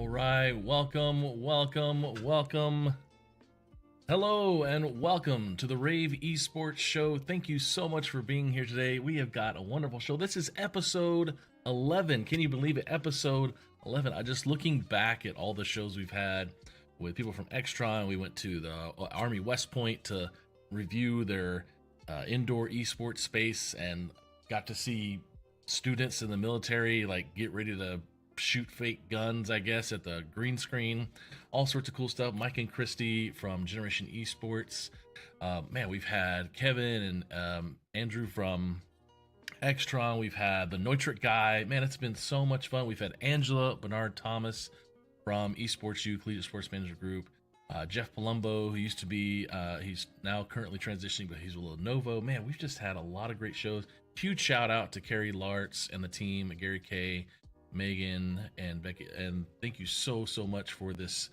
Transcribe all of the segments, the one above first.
All right, welcome. Hello and welcome to the rAVe Esports Show. Thank you so much for being here today. We have got a wonderful show. This is episode 11. Can you believe it? Episode 11. I just looking back at all the shows we've had with people from Extron. We went to the Army West Point to review their indoor esports space and got to see students in the military like get ready to shoot fake guns, I guess, at the green screen. All sorts of cool stuff. Mike and Christy from Generation Esports. Man, we've had Kevin and Andrew from Extron. We've had the Neutrik guy. Man, it's been so much fun. We've had Angela Bernard Thomas from Esports U, Collegiate Sports Manager Group. Jeff Palumbo, who used to be, he's now currently transitioning, but he's a little Novo. Man, we've just had a lot of great shows. Huge shout out to Carrie Lartz and the team, Gary K, Megan, and Becky, and thank you so much for this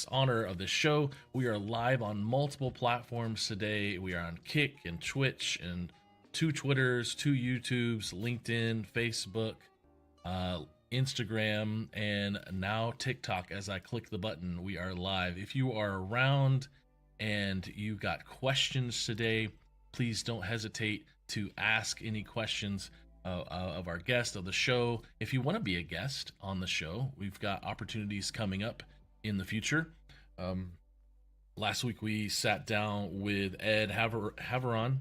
honor of this show. We are live on multiple platforms today. We are on Kick and Twitch and 2 Twitters, 2 YouTubes, LinkedIn, Facebook, Instagram, and now TikTok. As I click the button, we are live. If you are around and you got questions today, please don't hesitate to ask any questions of our guest of the show. If you want to be a guest on the show, we've got opportunities coming up in the future. Last week we sat down with Ed Haveron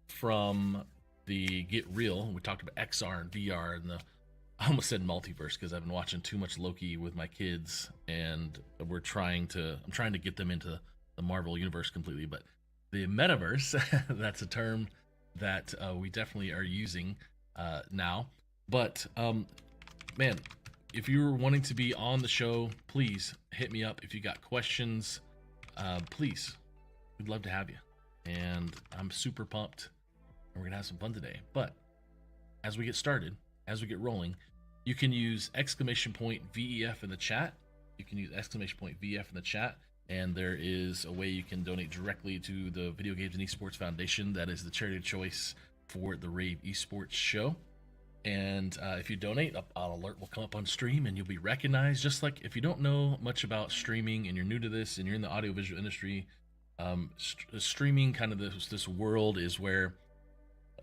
from the Get Real. We talked about XR and VR and I almost said multiverse because I've been watching too much Loki with my kids, and I'm trying to get them into the Marvel universe completely. But the metaverse, that's a term that we definitely are using now. But man, if you're wanting to be on the show, please hit me up. If you got questions, please, we'd love to have you. And I'm super pumped, and we're gonna have some fun today. But as we get started, as we get rolling, you can use !VEF in the chat. You can use !VEF in the chat. And there is a way you can donate directly to the Video Games and Esports Foundation. That is the charity of choice for the rAVe Esports Show. And if you donate, an alert will come up on stream and you'll be recognized. Just like if you don't know much about streaming and you're new to this and you're in the audiovisual industry, streaming kind of this world is where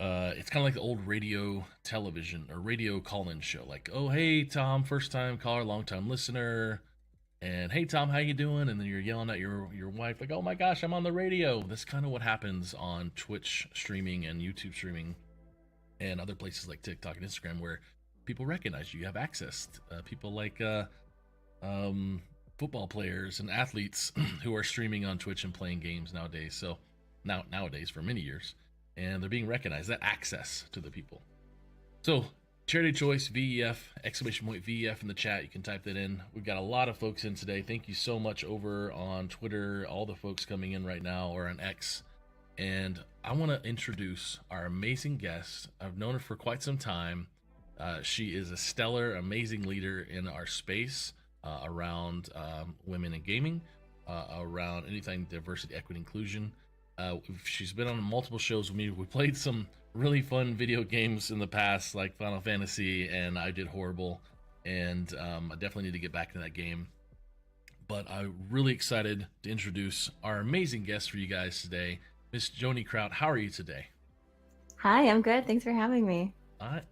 it's kind of like the old radio television or radio call-in show. Like, oh, hey, Tom, first time caller, long time listener. And hey, Tom, how you doing? And then you're yelling at your wife like, oh my gosh, I'm on the radio. That's kind of what happens on Twitch streaming and YouTube streaming and other places like TikTok and Instagram, where people recognize you. You have access to people like football players and athletes who are streaming on Twitch and playing games nowadays. So nowadays for many years, and they're being recognized, that access to the people. So charity choice, VEF, !VEF in the chat. You can type that in. We've got a lot of folks in today. Thank you so much over on Twitter, all the folks coming in right now, or on X. And I want to introduce our amazing guest. I've known her for quite some time. She is a stellar, amazing leader in our space around women in gaming, around anything diversity, equity, inclusion. She's been on multiple shows with me. We played some really fun video games in the past, like Final Fantasy, and I did horrible, and I definitely need to get back into that game. But I'm really excited to introduce our amazing guest for you guys today, Miss Joni Kraut. How are you today? Hi, I'm good. Thanks for having me. I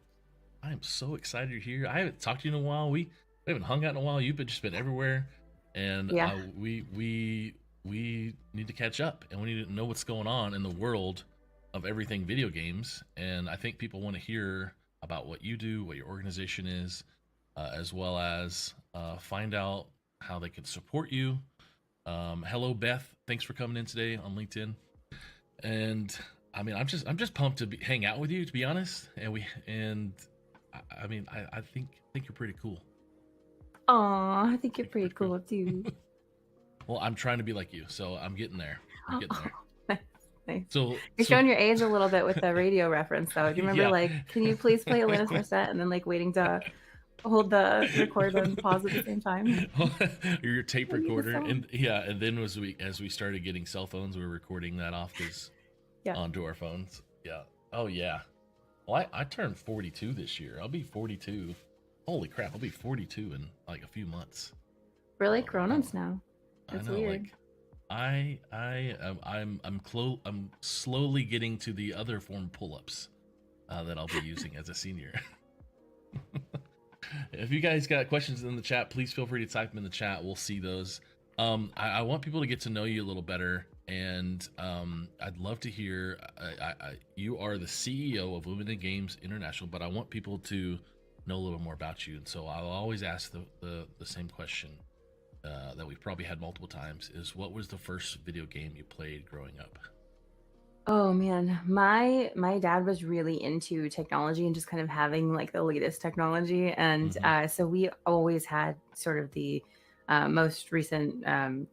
am so excited you're here. I haven't talked to you in a while. We haven't hung out in a while. You've just been everywhere, and Yeah. We need to catch up, and we need to know what's going on in the world of everything video games. And I think people want to hear about what you do, what your organization is, as well as find out how they can support you. Hello, Beth. Thanks for coming in today on LinkedIn. And I mean, I'm just pumped to hang out with you, to be honest. And I mean, I think you're pretty cool. Aw, I think you're pretty cool too. Well, I'm trying to be like you, so I'm getting there. Nice. So You're showing your age a little bit with the radio reference, though. Do you remember, Yeah. like, can you please play Alanis Morissette, and then like waiting to hold the record and pause at the same time? Your tape I need a recorder, song. and then as we started getting cell phones, we were recording that off Yeah. onto our phones. Yeah. Oh yeah. Well, I turned 42 this year. I'll be 42. Holy crap! I'll be 42 in like a few months. We're like Oh, grown-ups now. I It's know. weird. Like, I'm slowly getting to the other form pull-ups that I'll be using as a senior. If you guys got questions in the chat, please feel free to type them in the chat. We'll see those. I want people to get to know you a little better, and I'd love to hear. You are the CEO of Women in Games International, but I want people to know a little more about you, and so I'll always ask the same question that we've probably had multiple times: is what was the first video game you played growing up? Oh man, my dad was really into technology and just kind of having like the latest technology, and Mm-hmm. so we always had sort of the most recent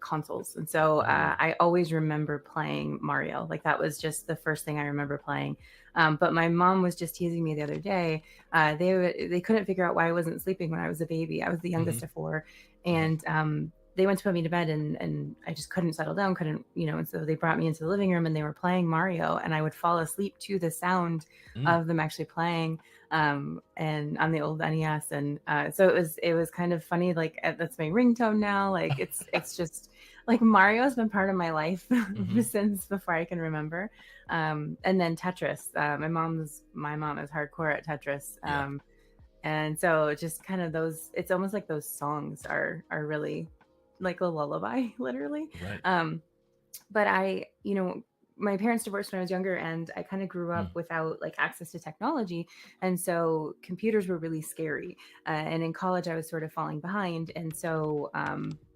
consoles, and so Ooh. I always remember playing Mario. Like that was just the first thing I remember playing. But my mom was just teasing me the other day. They couldn't figure out why I wasn't sleeping when I was a baby. I was the Mm-hmm. youngest of four, Right. and they went to put me to bed, and I just couldn't settle down, couldn't, and so they brought me into the living room and they were playing Mario, and I would fall asleep to the sound Mm. of them actually playing, and on the old NES. And so it was kind of funny, like that's my ringtone now. Like it's just like Mario's been part of my life Mm-hmm. since before I can remember. And then Tetris. My mom is hardcore at Tetris. Yep. And so just kind of those, it's almost like those songs are really like a lullaby, literally. Right. But my parents divorced when I was younger, and I kind of grew Mm. up without like access to technology, and so computers were really scary. And in college, I was sort of falling behind, and so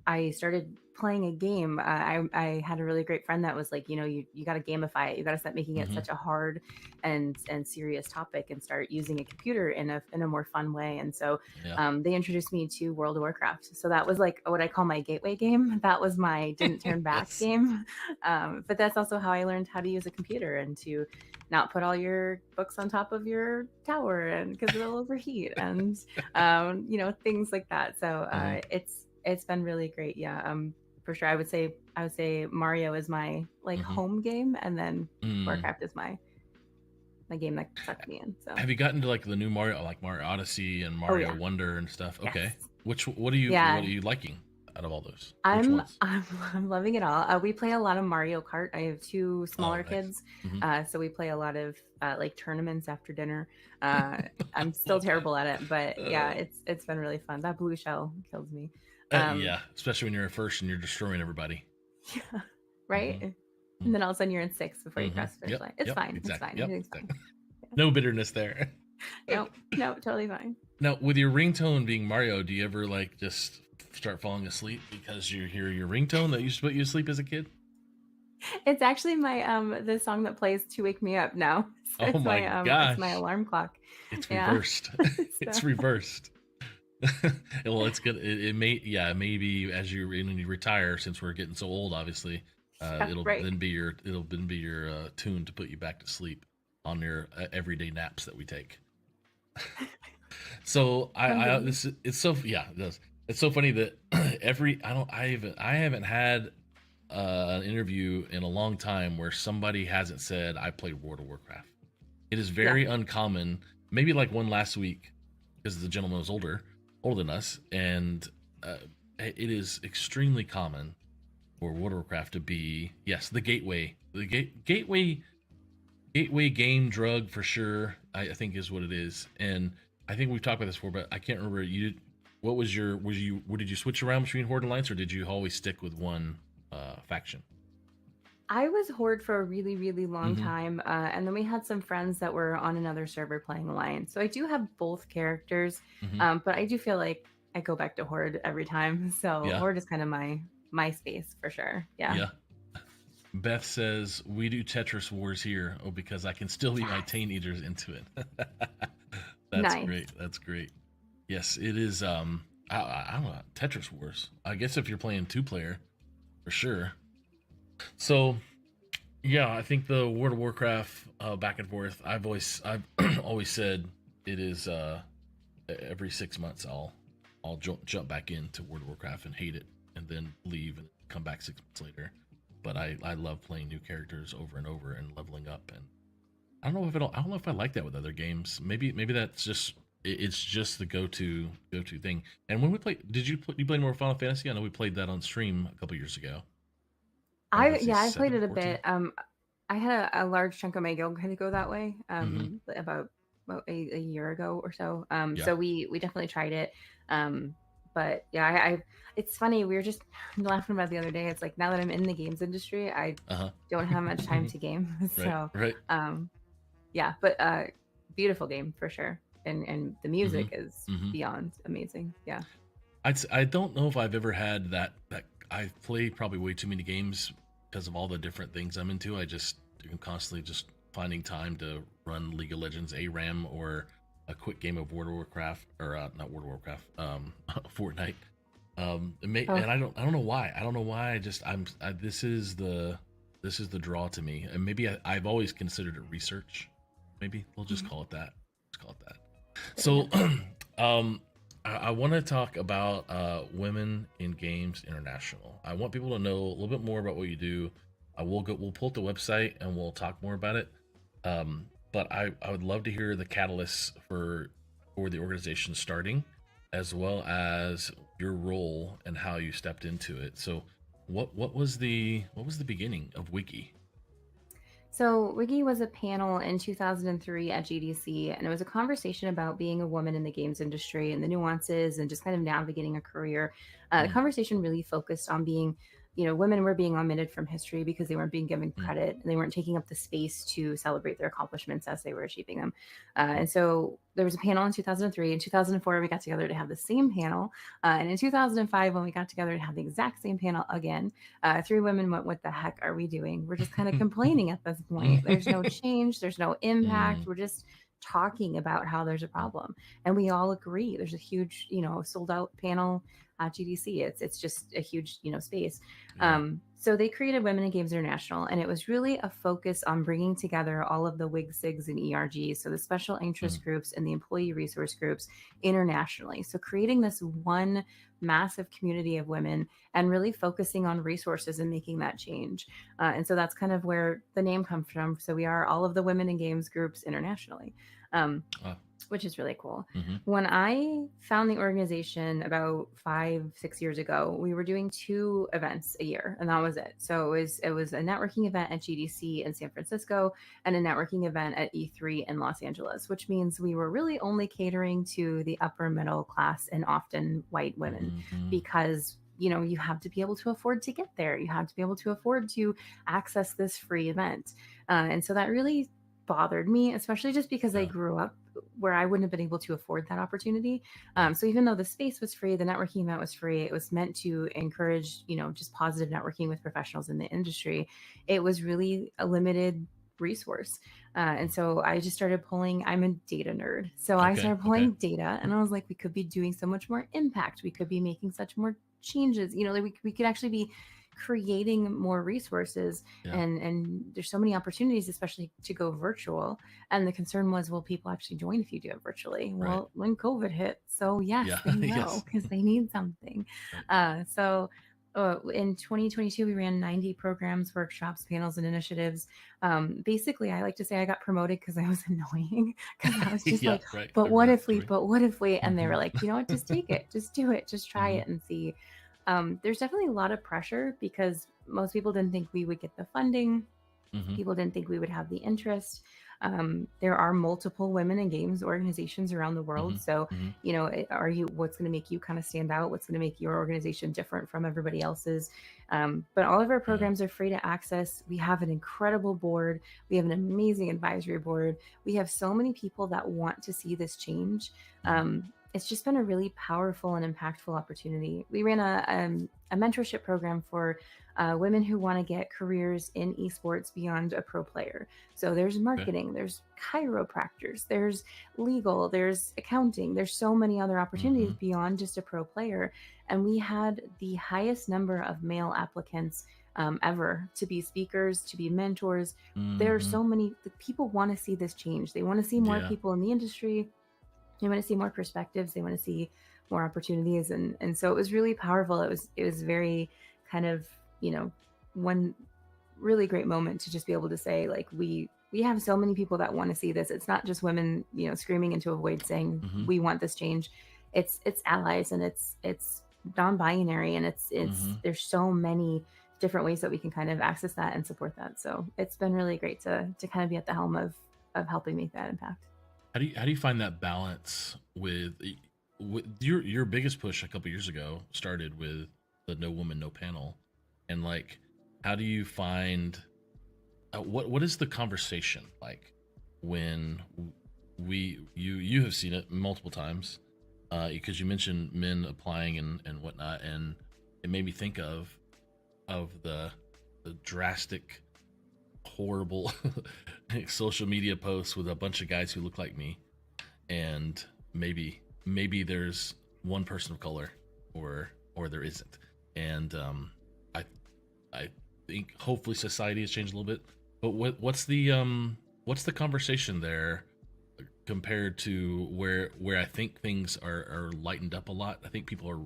I started playing a game. I had a really great friend that was like, you got to gamify it. You got to stop making it Mm-hmm. such a hard and serious topic, and start using a computer in a more fun way. And so Yeah. they introduced me to World of Warcraft. So that was like what I call my gateway game. That was my didn't turn back Yes. game. But that's also how I learned how to use a computer and to not put all your books on top of your tower, and because it'll overheat, and things like that. So Mm-hmm. it's been really great. Yeah. For sure. I would say Mario is my like Mm-hmm. home game, and then Mm. Warcraft is my game that sucked me in. So Have you gotten to like the new Mario, like Mario Odyssey and oh Mario yeah. Wonder and stuff? Okay. Yes. What are you Yeah. liking out of all those? Which I'm ones? I'm I'm loving it all. We play a lot of Mario Kart. I have two Oh, smaller nice. kids, Hmm. so we play a lot of like tournaments after dinner. Uh, I'm still Love that. terrible at it, but yeah, Uh, it's been really fun. That blue shell kills me. Um, yeah, especially when you're at first and you're destroying everybody. yeah, Hmm. right. And then all of a sudden you're in sixth before you Hmm. cross the finish Yep. line. It's Yep. fine. It's Exactly. fine. Yep. Everything's fine. Exactly. Yeah. No bitterness there. No, no, totally fine. Now, with your ringtone being Mario, do you ever like just start falling asleep because you hear your ringtone that used to put you to sleep as a kid? It's actually my the song that plays to wake me up now. So Oh my it's my gosh. alarm clock. It's Yeah. reversed. So It's reversed. Well, it's good. It may, yeah, maybe as you retire, since we're getting so old, obviously, yeah, right. it'll then be your tune to put you back to sleep on your everyday naps that we take. So I Someday. this it's so yeah it does. It's so funny that I haven't had an interview in a long time where somebody hasn't said I played World of Warcraft. It is Yeah. very uncommon. Maybe like one last week because the gentleman was older than us, and it is extremely common for World of Warcraft to be, yes, the gateway, gateway game drug for sure. I think is what it is, and I think we've talked about this before, but I can't remember. What was your? Did you switch around between Horde and Alliance, or did you always stick with one faction? I was Horde for a really, really long Mm-hmm. time. And then we had some friends that were on another server playing Alliance. So I do have both characters. Mm-hmm. But I do feel like I go back to Horde every time. So Yeah, Horde is kind of my space for sure. Yeah. yeah. Beth says we do Tetris Wars here. Oh, because I can still beat my Yes. teenagers into it. That's Nice. great. That's great. Yes, it is. I don't know, Tetris Wars. I guess if you're playing two player, for sure. So yeah, I think the World of Warcraft back and forth. I've always said it is every 6 months I'll jump back into World of Warcraft and hate it, and then leave and come back 6 months later. But I love playing new characters over and over and leveling up. And I don't know if I like that with other games. Maybe that's just it's just the go to thing. And when we play, you play more Final Fantasy? I know we played that on stream a couple years ago. Final I Fantasy yeah, I played 7, it a 14. bit. I had a large chunk of my guild kind of go that way. Mm-hmm. About a year ago or so. Yeah. So we definitely tried it. Um, but yeah, I it's funny. We were just laughing about it the other day. It's like now that I'm in the games industry, I Uh don't have much huh. time to game. Right. So Right. um, yeah, but beautiful game for sure, and the Mm-hmm. music is Mm-hmm. beyond amazing. Yeah. I don't know if I've ever had that I've played probably way too many games because of all the different things I'm into. I just am constantly just finding time to run League of Legends ARAM or a quick game of World of Warcraft or not World of Warcraft, Fortnite. Oh, And I don't know why. I don't know why. I just this is the draw to me. And maybe I've always considered it research. Maybe we'll just mhm. call it that. Just call it that. There you So, um, I want to talk about Women in Games International. I want people to know a little bit more about what you do. We'll pull up the website and we'll talk more about it. But I would love to hear the catalysts for the organization starting, as well as your role and how you stepped into it. So, what was the beginning of Wiki? So, Wiggy was a panel in 2003 at GDC, and it was a conversation about being a woman in the games industry and the nuances and just kind of navigating a career. The Mm, conversation really focused on being, women were being omitted from history because they weren't being given mm, credit and they weren't taking up the space to celebrate their accomplishments as they were achieving them. And so there was a panel in 2003. In 2004, we got together to have the same panel. And in 2005, when we got together to have the exact same panel again, three women went, "What the heck are we doing? We're just kind of complaining at this point. There's no mm, change, there's no impact. mm, We're just talking about how there's a problem." And we all agree there's a huge, sold out panel at GDC. It's just a huge, space. yeah. So they created Women in Games International, and it was really a focus on bringing together all of the WIG, SIGs, and ERGs, so the special Mm, interest groups and the employee resource groups internationally. So creating this one massive community of women and really focusing on resources and making that change. And so that's kind of where the name comes from. So we are all of the women in games groups internationally. Um, ah, which is really cool. mm-hmm, When I found the organization about 5, 6 years ago, we were doing 2 events a year, and that was it. So it was a networking event at GDC in San Francisco and a networking event at E3 in Los Angeles, which means we were really only catering to the upper middle class and often white women mm-hmm, because you have to be able to afford to get there. You have to be able to afford to access this free event. And so that really bothered me, especially just because I yeah. grew up where I wouldn't have been able to afford that opportunity. Right. So even though the space was free, the networking event was free, it was meant to encourage, just positive networking with professionals in the industry. It was really a limited resource. And so I just started pulling, I'm a data nerd. So I Okay. started Okay. pulling data and I was like, we could be doing so much more impact. We could be making such more changes, like we could actually be creating more resources Yeah. and there's so many opportunities, especially to go virtual. And the concern was, will people actually join if you do it virtually? Right. Well, when COVID hit, so yes, Yeah. they will Yes. because they need something. Right. In 2022, we ran 90 programs, workshops, panels, and initiatives. Basically, I like to say I got promoted because I was annoying, because I was just Yeah. like, Right. I but what remember that if we, story. but what if we, and they Mm-hmm. were like, you know what, just take it, just do it, just try Mm-hmm. it and see. There's definitely a lot of pressure because most people didn't think we would get the funding. Mm-hmm. People didn't think we would have the interest. There are multiple women in games organizations around the Mm-hmm. world. So, Mm-hmm. are you, what's going to make you kind of stand out? What's going to make your organization different from everybody else's? But all of our Yeah. programs are free to access. We have an incredible board. We have an amazing advisory board. We have so many people that want to see this change. Mm-hmm. It's just been a really powerful and impactful opportunity. We ran a mentorship program for women who want to get careers in esports beyond a pro player. So there's Okay. marketing, there's chiropractors, there's legal, there's accounting, there's so many other Mm-hmm. opportunities beyond just a pro player. And we had the highest number of male applicants ever to be speakers, to be mentors. There are Mm-hmm. so many, the people want to see this change. They want to see more Yeah. people in the industry. They want to see more perspectives. They want to see more opportunities. And so it was really powerful. It was very kind of, one really great moment to just be able to say, like, we have so many people that want to see this. It's not just women, screaming into a void saying Mm-hmm. we want this change. It's allies, and it's non-binary, and it's Mm-hmm. there's so many different ways that we can kind of access that and support that. So it's been really great to kind of be at the helm of helping make that impact. How do you find that balance with your biggest push a couple years ago started with the No Woman No Panel, and like how do you find what is the conversation like when you have seen it multiple times because you mentioned men applying and whatnot, and it made me think of the drastic horrible social media posts with a bunch of guys who look like me, and maybe there's one person of color, or there isn't, and I I think hopefully society has changed a little bit. But what's the conversation there compared to where I think things are lightened up a lot. I think people are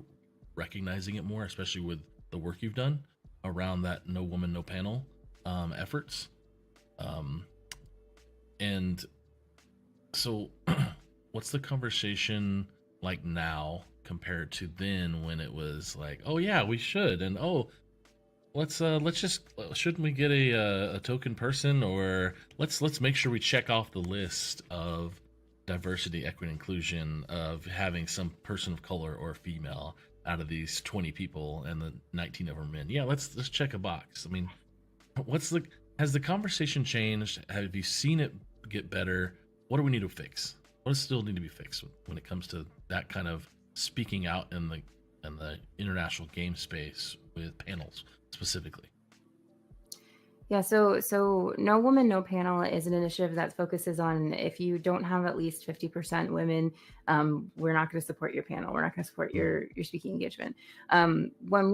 recognizing it more, especially with the work you've done around that No Woman No Panel efforts. Um, and so, what's the conversation like now compared to then when it was like, oh yeah, we should, and oh let's just shouldn't we get a token person, or let's make sure we check off the list of diversity, equity, inclusion of having some person of color or female out of these 20 people and the 19 of them men. Yeah, let's check a box. I mean, what's the has the conversation changed? Have you seen it get better? What do we need to fix? What does still need to be fixed when it comes to that kind of speaking out in the international game space with panels specifically? Yeah, so No Woman No Panel is an initiative that focuses on, if you don't have at least 50% women, we're not going to support your panel. We're not going to support your speaking engagement. When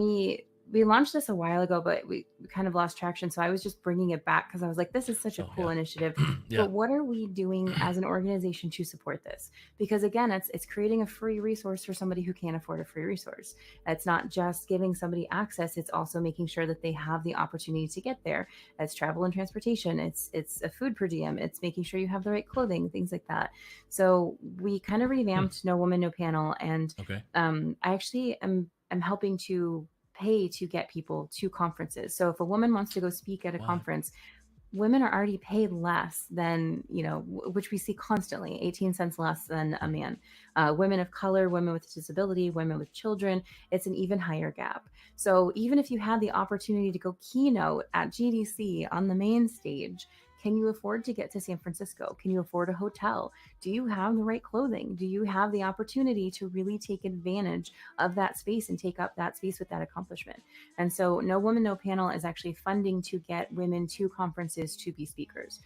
we launched this a while ago, but we kind of lost traction. So I was just bringing it back because I was like, this is such a Oh cool yeah. initiative. Yeah. But what are we doing as an organization to support this? Because again, it's creating a free resource for somebody who can't afford a free resource. It's not just giving somebody access, it's also making sure that they have the opportunity to get there. It's travel and transportation, it's a food per diem, it's making sure you have the right clothing, things like that. So we kind of revamped No Woman No Panel, and Okay. I actually am helping to pay to get people to conferences. So if a woman wants to go speak at a What? conference, women are already paid less than, which we see constantly, 18 cents less than a man. Women of color, women with disability, women with children, it's an even higher gap. So even if you had the opportunity to go keynote at GDC on the main stage, can you afford to get to San Francisco? Can you afford a hotel? Do you have the right clothing? Do you have the opportunity to really take advantage of that space and take up that space with that accomplishment? And so No Woman, No Panel is actually funding to get women to conferences to be speakers.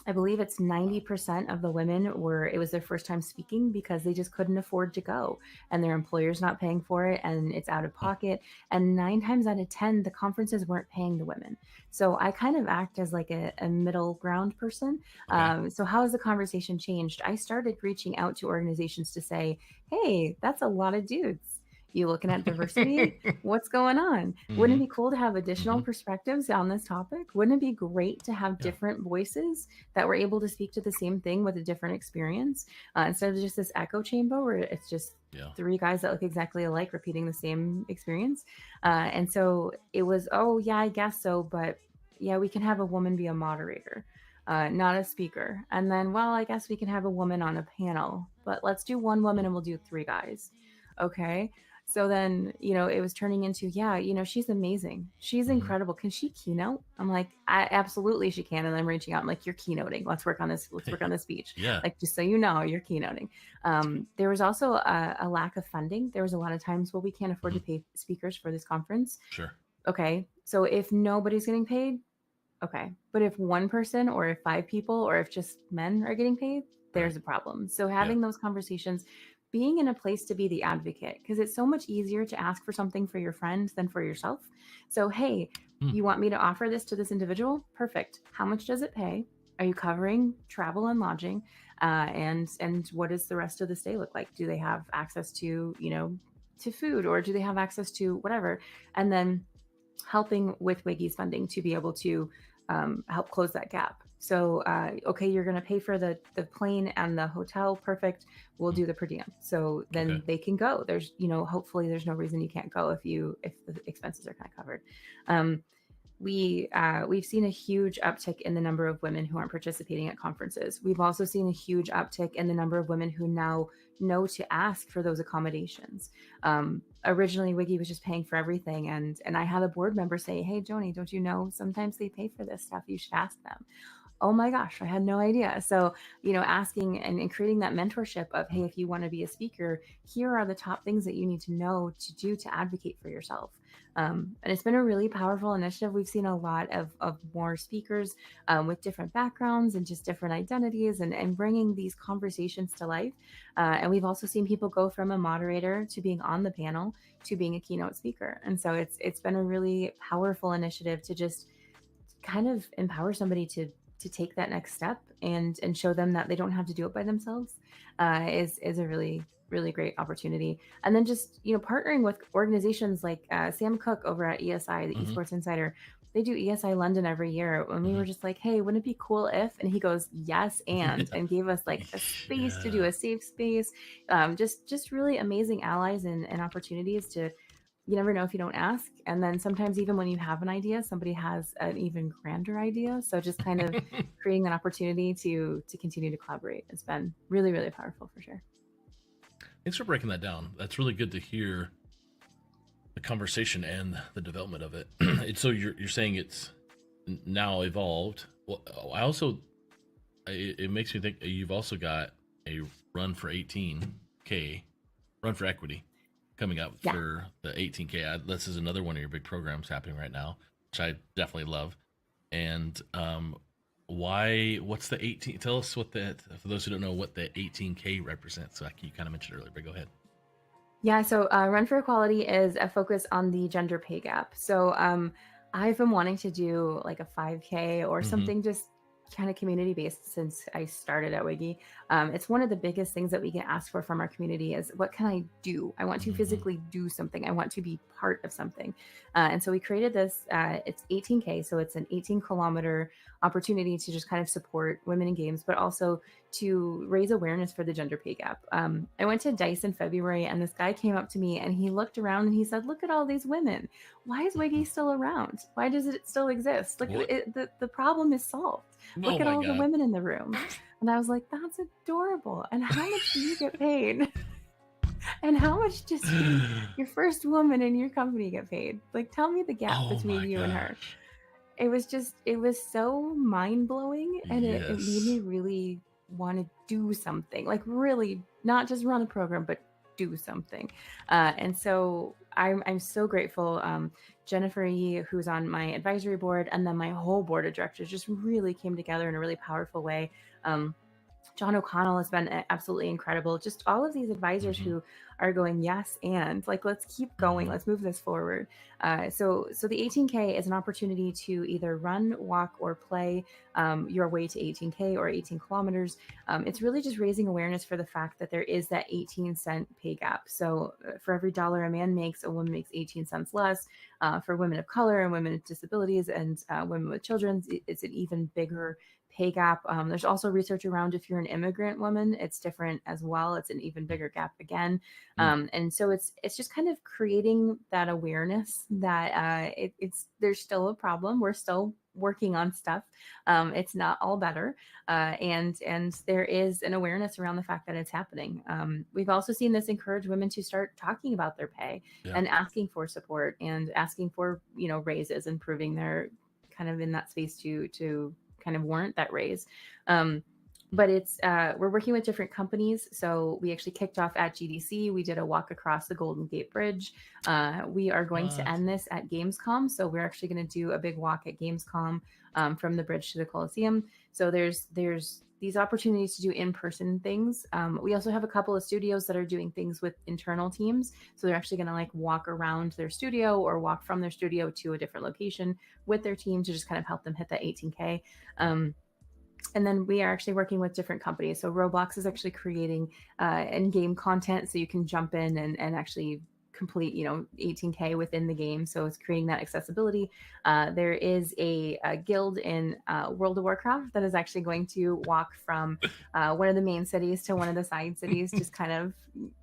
I believe it's 90% of the women it was their first time speaking because they just couldn't afford to go, and their employer's not paying for it, and it's out of Huh. pocket. And 9 times out of 10, the conferences weren't paying the women. So I kind of act as like a middle ground person. Okay. So how has the conversation changed? I started reaching out to organizations to say, hey, that's a lot of dudes. You looking at diversity? What's going on? Wouldn't Mm-hmm. it be cool to have additional Mm-hmm. perspectives on this topic? Wouldn't it be great to have Yeah. different voices that were able to speak to the same thing with a different experience, instead of just this echo chamber where it's just Yeah. three guys that look exactly alike repeating the same experience? And so it was, oh yeah, I guess so, but yeah, we can have a woman be a moderator, not a speaker. And then, well, I guess we can have a woman on a panel, but let's do one woman and we'll do three guys. Okay. So then, it was turning into, yeah, she's amazing. She's Mm-hmm. incredible. Can she keynote? I'm like, absolutely she can. And I'm reaching out. I'm like, you're keynoting. Let's work on this. Let's work on this speech. Yeah. Like, just so you know, you're keynoting. There was also a lack of funding. There was a lot of times, well, we can't afford to pay speakers for this conference. Sure. Okay. So if nobody's getting paid, okay. But if one person or if five people or if just men are getting paid, there's Right. a problem. So having those conversations, being in a place to be the advocate, because it's so much easier to ask for something for your friend than for yourself. So, hey, Hmm. you want me to offer this to this individual? Perfect. How much does it pay? Are you covering travel and lodging? And what does the rest of the stay look like? Do they have access to, to food, or do they have access to whatever? And then helping with Wiggy's funding to be able to help close that gap. So, okay, you're going to pay for the plane and the hotel. Perfect. We'll Mm. do the per diem. So Okay. then they can go. There's, hopefully there's no reason you can't go if the expenses are kind of covered. Um, we've seen a huge uptick in the number of women who aren't participating at conferences. We've also seen a huge uptick in the number of women who now know to ask for those accommodations. Originally, Wiggy was just paying for everything, and I had a board member say, "Hey, Joni, don't you know sometimes they pay for this stuff? You should ask them." Oh my gosh, I had no idea. So, asking and creating that mentorship of, hey, if you want to be a speaker, here are the top things that you need to know to do to advocate for yourself. And it's been a really powerful initiative. We've seen a lot of more speakers with different backgrounds and just different identities and bringing these conversations to life. And we've also seen people go from a moderator to being on the panel to being a keynote speaker. And so it's been a really powerful initiative to just kind of empower somebody to take that next step and show them that they don't have to do it by themselves, is a really great opportunity. And then just partnering with organizations like Sam Cook over at ESI, the Mm-hmm. Esports Insider. They do ESI London every year, and we Mm-hmm. were just like, hey, wouldn't it be cool if? And he goes, yes, and gave us like a space to do Yeah. a safe space. Just really amazing allies and opportunities to, you never know if you don't ask. And then sometimes even when you have an idea, somebody has an even grander idea. So just kind of creating that opportunity to continue to collaborate. It's been really, really powerful for sure. Thanks for breaking that down. That's really good to hear the conversation and the development of it. So you're saying it's now evolved. Well, I also it makes me think you've also got a run for 18K, run for equity coming up Yeah. for the 18K. This is another one of your big programs happening right now, which I definitely love. And why? What's the 18? Tell us what that, for those who don't know, what the 18K represents. So you kind of mentioned earlier, but go ahead. Yeah, so Run for Equality is a focus on the gender pay gap. So I've been wanting to do like a 5K or Mm-hmm. something just kind of community based since I started at Wiggy. It's one of the biggest things that we get asked for from our community is, what can I do? I want to Mm-hmm. physically do something. I want to be part of something. And so we created this. It's 18K, so it's an 18-kilometer opportunity to just kind of support women in games, but also to raise awareness for the gender pay gap. I went to DICE in February, and this guy came up to me and he looked around and he said, "Look at all these women. Why is Wiggy still around? Why does it still exist? Look, What? the problem is solved. Oh Look at my all the god! women in the room." And I was like, "That's adorable. And how much do you get paid? And how much does your first woman in your company get paid? Like, tell me the gap Oh between my you and her." gosh! It was so mind blowing, and it made me Yes. really want to do something, like really not just run a program, but do something. And so I'm so grateful. Jennifer Yee, who's on my advisory board, and then my whole board of directors just really came together in a really powerful way. John O'Connell has been absolutely incredible. Just all of these advisors Mm-hmm. who are going, yes, and like, let's keep going, Mm-hmm. let's move this forward. So the 18K is an opportunity to either run, walk, or play your way to 18K or 18 kilometers. It's really just raising awareness for the fact that there is that 18-cent pay gap. So for every dollar a man makes, a woman makes 18 cents less. For women of color and women with disabilities and women with children, it's an even bigger pay gap. There's also research around if you're an immigrant woman, it's different as well. It's an even bigger gap again. And so it's just kind of creating that awareness that it's there's still a problem. We're still working on stuff. It's not all better, and there is an awareness around the fact that it's happening. We've also seen this encourage women to start talking about their pay Yeah. and asking for support and asking for raises and proving they're kind of in that space to kind of warrant that raise. But it's we're working with different companies. So we actually kicked off at GDC. We did a walk across the Golden Gate Bridge. We are going to What? end this at Gamescom. So we're actually going to do a big walk at Gamescom from the bridge to the Coliseum. So there's these opportunities to do in-person things. We also have a couple of studios that are doing things with internal teams. So they're actually going to like walk around their studio or walk from their studio to a different location with their team to just kind of help them hit that 18K. And then we are actually working with different companies. So Roblox is actually creating in-game content, so you can jump in and actually complete 18K within the game, so it's creating that accessibility. There is a guild in World of Warcraft that is actually going to walk from one of the main cities to one of the side cities, just kind of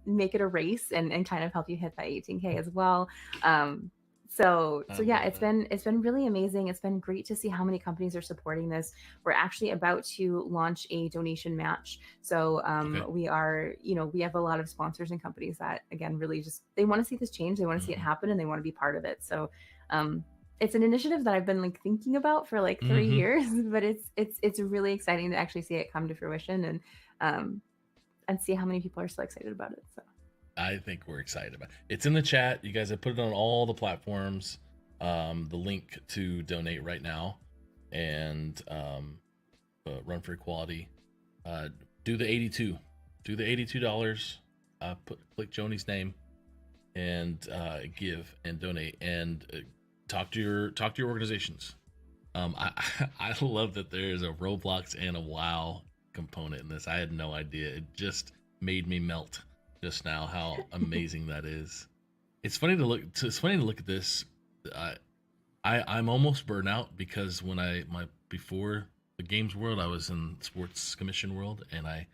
make it a race and kind of help you hit that 18K as well. So I yeah, love that. it's been really amazing. It's been great to see how many companies are supporting this. We're actually about to launch a donation match. So Okay. we are, we have a lot of sponsors and companies that again really just they want to see this change, they want to see it Hmm. happen, and they want to be part of it. So um it's an initiative that I've been like thinking about for like 3 years, but it's really exciting to actually see it come to fruition um and see how many people are so excited about it. So I think we're excited about it. It's in the chat. You guys have put it on all the platforms. The link to donate right now, and Run for Equality. Uh, do the 82. Do the $82. Click Joni's name and give and donate and talk to your organizations. I I love that there is a Roblox and a WoW component in this. I had no idea. It just made me melt just now how amazing that is. It's funny to look. It's funny to look at this. I, I'm almost burnt out because when my before the games world, I was in sports commission world, and I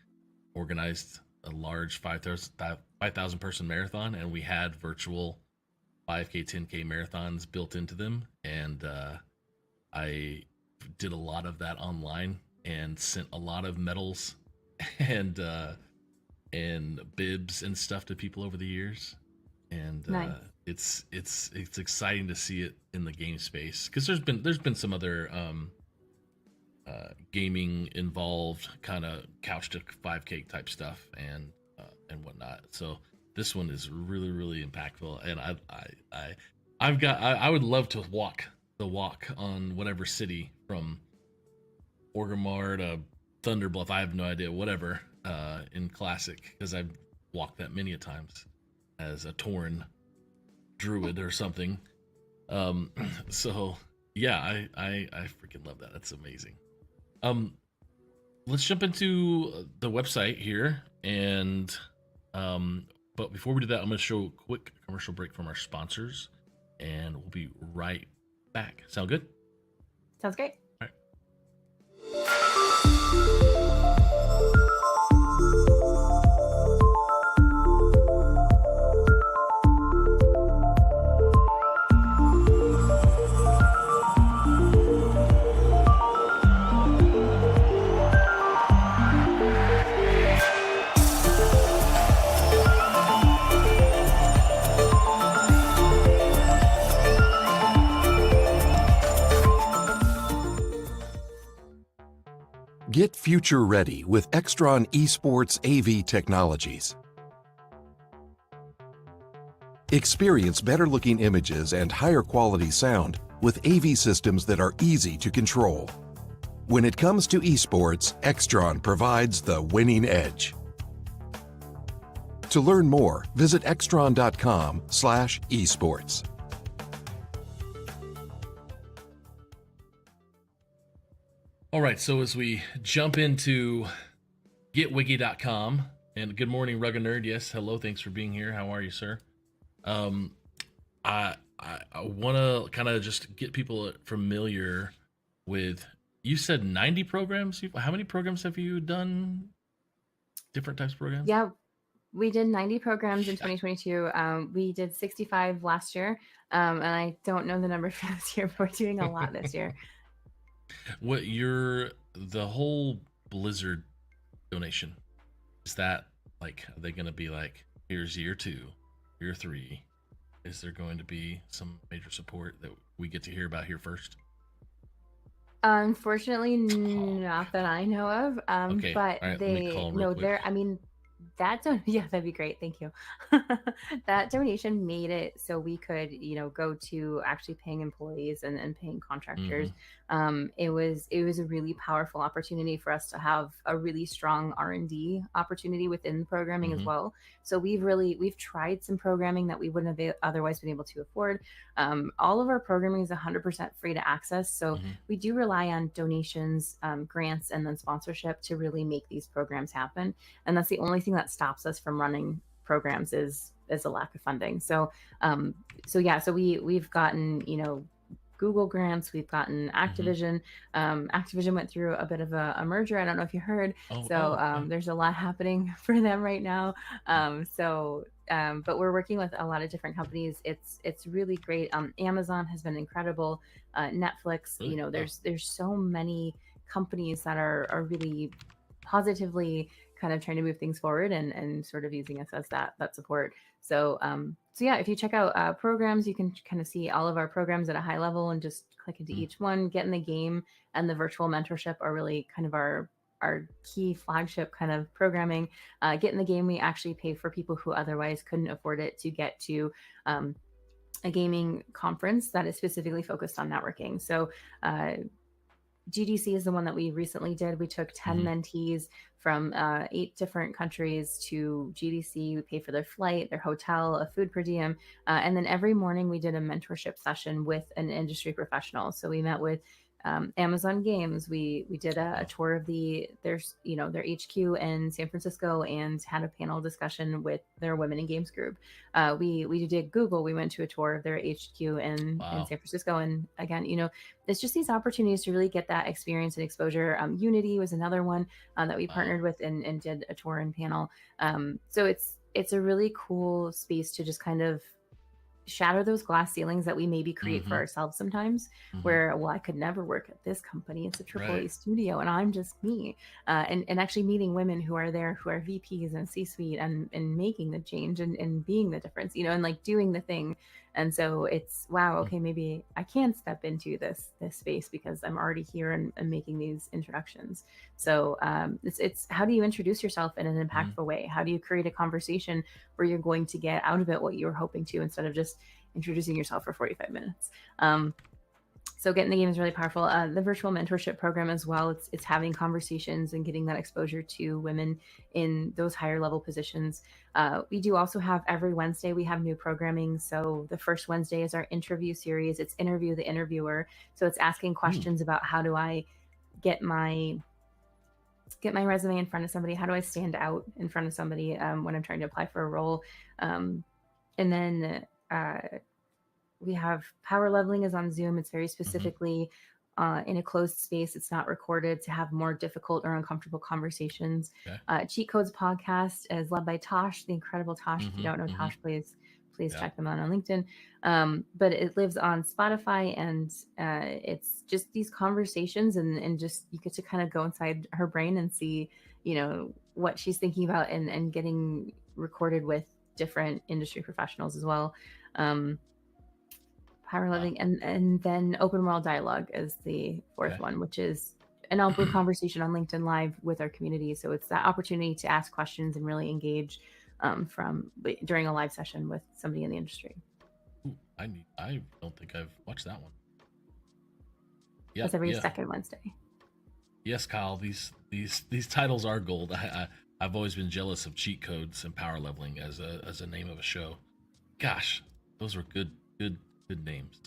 organized a large 5,000 person marathon, and we had virtual 5K, 10K marathons built into them, and I did a lot of that online and sent a lot of medals and bibs and stuff to people over the years. And nice. it's exciting to see it in the game space because there's been some other gaming involved kind of couch to 5K type stuff and whatnot. So this one is really really impactful, and I would love to walk the walk on whatever city from Orgrimmar to Thunderbluff. I have no idea, whatever, in Classic, because I've walked that many a times as a Tauren druid or something. Um, so yeah, I freaking love that. That's amazing. Um, let's jump into the website here, and but before we do that, I'm going to show a quick commercial break from our sponsors, and we'll be right back. Sound good? Sounds great. All right. Get future ready with Extron Esports AV technologies. Experience better looking images and higher quality sound with AV systems that are easy to control. When it comes to esports, Extron provides the winning edge. To learn more, visit extron.com/esports. All right, so as we jump into getwiki.com, and good morning, Rugged Nerd. Yes, hello, thanks for being here. How are you, sir? Um, I want to kind of just get people familiar with. You said 90 programs. How many programs have you done? Different types of programs. Yeah, we did 90 programs in 2022. We did 65 last year, and I don't know the number for this year, but we're doing a lot this year. What the whole Blizzard donation, is that like, are they going to be like, here's year 2, year 3? Is there going to be some major support that we get to hear about here first? Unfortunately, not that I know of. Okay, But all right, let me they call real no, quick. I mean, yeah, that'd be great. Thank you. That donation made it so we could, go to actually paying employees and paying contractors. Mm-hmm. It was a really powerful opportunity for us to have a really strong R&D opportunity within the programming as Mm-hmm. well. So we've tried some programming that we wouldn't have otherwise been able to afford. All of our programming is 100% free to access. So Mm-hmm. we do rely on donations, grants, and then sponsorship to really make these programs happen. And that's the only thing that stops us from running programs is is a lack of funding. So so we've gotten, Google grants, we've gotten Mm-hmm. Activision. Activision went through a bit of a merger. I don't know if you heard. So Okay. there's a lot happening for them right now. But we're working with a lot of different companies. It's really great. Amazon has been incredible. Netflix, Really? there's so many companies that are really positively kind of trying to move things forward and sort of using us as that support. So yeah, if you check out programs, you can kind of see all of our programs at a high level and just click into each one. Get in the game and the virtual mentorship are really kind of our key flagship kind of programming. Get in the game, we actually pay for people who otherwise couldn't afford it to get to a gaming conference that is specifically focused on networking. So GDC is the one that we recently did. We took 10 mentees from 8 different countries to GDC. We paid for their flight, their hotel, a food per diem. And then every morning we did a mentorship session with an industry professional. So we met with Amazon Games. We did a tour of their HQ in San Francisco and had a panel discussion with their Women in Games group. We did Google. We went to a tour of their HQ in San Francisco, and again, it's just these opportunities to really get that experience and exposure. Unity was another one that we partnered with and did a tour and panel. So it's a really cool space to just kind of shatter those glass ceilings that we maybe create for ourselves sometimes, where, well, I could never work at this company, it's a AAA studio and I'm just me, and actually meeting women who are there, who are VPs and C-suite and making the change and being the difference, and like doing the thing. And so it's, wow, okay, maybe I can step into this space because I'm already here and making these introductions. So it's how do you introduce yourself in an impactful way? How do you create a conversation where you're going to get out of it what you were hoping to, instead of just introducing yourself for 45 minutes? So getting the game is really powerful. The virtual mentorship program as well, it's having conversations and getting that exposure to women in those higher level positions. We do also have every Wednesday, we have new programming. So the first Wednesday is our interview series. It's interview the interviewer. So it's asking questions about how do I get my resume in front of somebody? How do I stand out in front of somebody when I'm trying to apply for a role? And then we have power leveling is on Zoom. It's very specifically in a closed space. It's not recorded to have more difficult or uncomfortable conversations. Cheat Codes podcast is led by Tosh, the incredible Tosh. If you don't know Tosh, please check them out on LinkedIn. But it lives on Spotify, and it's just these conversations and just you get to kind of go inside her brain and see, what she's thinking about and getting recorded with different industry professionals as well. Power living, and then open world dialogue is the fourth one, which is an open conversation on LinkedIn Live with our community. So it's that opportunity to ask questions and really engage during a live session with somebody in the industry. Ooh, I don't think I've watched that one. Yeah, that's every second Wednesday. Yes, Kyle. These titles are gold. I've always been jealous of Cheat Codes and Power Leveling as a name of a show. Gosh, those were good names.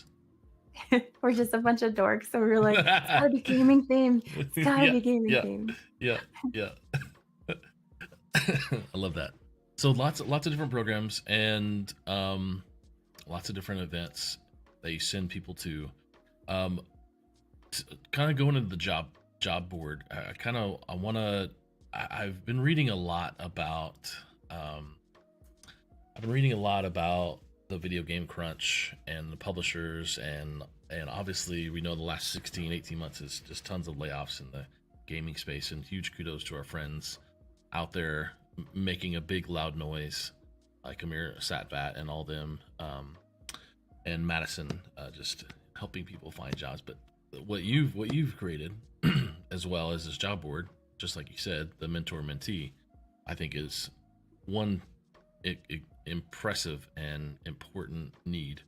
We're just a bunch of dorks, so we're like, it's gotta be gaming themed. It's gotta be gaming themed. Yeah. I love that. So lots of different programs and lots of different events that you send people to. Kind of going into the job board. I've been reading a lot about. The video game crunch and the publishers and obviously we know the last 16-18 months is just tons of layoffs in the gaming space, and huge kudos to our friends out there making a big loud noise like Amir Satvat and all them, and Madison just helping people find jobs. But what you've created as well as this job board, just like you said, the mentor mentee, I think is one impressive and important need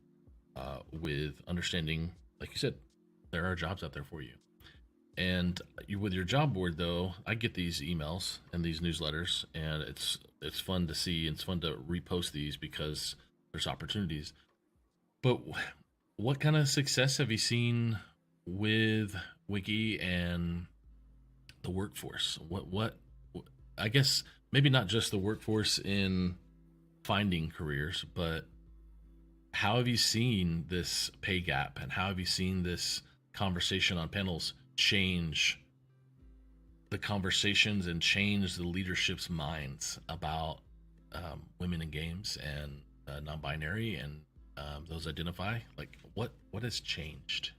with understanding, like you said, there are jobs out there for you. And with your job board, though, I get these emails and these newsletters, and it's fun to see, and it's fun to repost these because there's opportunities. But what kind of success have you seen with Wiki and the workforce? What I guess maybe not just the workforce in finding careers, but how have you seen this pay gap, and how have you seen this conversation on panels change the conversations and change the leadership's minds about women in games and non-binary and those identify? Like, what has changed?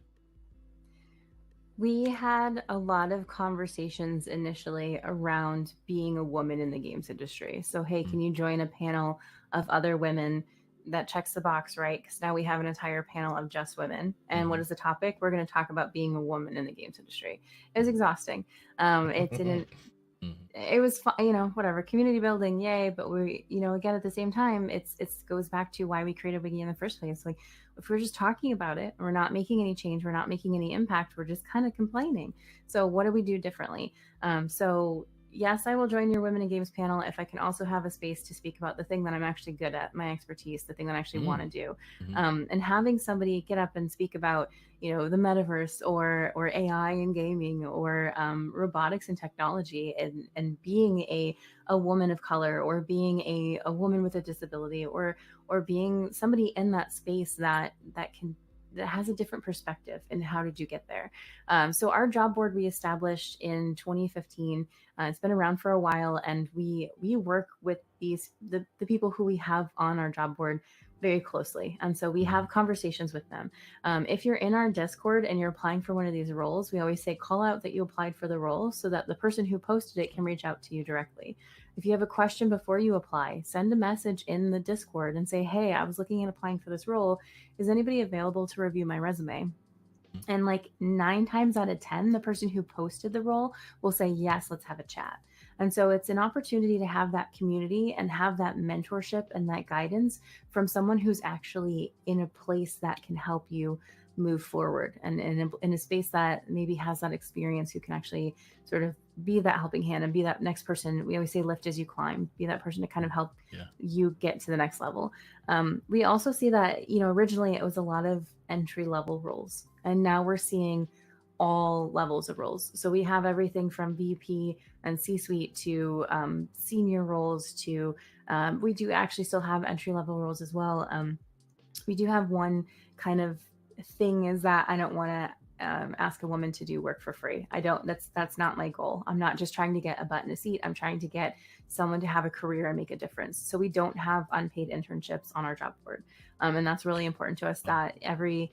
We had a lot of conversations initially around being a woman in the games industry. So, hey, can you join a panel of other women? That checks the box, right? Because now we have an entire panel of just women. And what is the topic? We're going to talk about being a woman in the games industry. It was exhausting. It didn't. It was fun, whatever, community building, yay. But we, again, at the same time, it goes back to why we created Wiki in the first place. Like, if we're just talking about it, we're not making any change, we're not making any impact, we're just kind of complaining. So what do we do differently? So yes, I will join your Women in Games panel if I can also have a space to speak about the thing that I'm actually good at, my expertise, the thing that I actually want to do. And having somebody get up and speak about, the metaverse or AI in gaming or robotics and technology, and being a woman of color, or being a woman with a disability, or being somebody in that space that has a different perspective. And how did you get there? So our job board we established in 2015. It's been around for a while, and we work with the people who we have on our job board very closely. And so we have conversations with them. If you're in our Discord and you're applying for one of these roles, we always say call out that you applied for the role so that the person who posted it can reach out to you directly. If you have a question before you apply, send a message in the Discord and say, hey, I was looking at applying for this role. Is anybody available to review my resume? And like 9 times out of 10, the person who posted the role will say, yes, let's have a chat. And so it's an opportunity to have that community and have that mentorship and that guidance from someone who's actually in a place that can help you move forward, and in a space that maybe has that experience, who can actually sort of be that helping hand and be that next person. We always say lift as you climb, be that person to kind of help you get to the next level. We also see that, originally it was a lot of entry level roles, and now we're seeing all levels of roles. So we have everything from VP and C-suite to senior roles to we do actually still have entry level roles as well. We do have one kind of thing is that I don't want to ask a woman to do work for free. That's not my goal. I'm not just trying to get a butt in a seat. I'm trying to get someone to have a career and make a difference. So we don't have unpaid internships on our job board. And that's really important to us, that every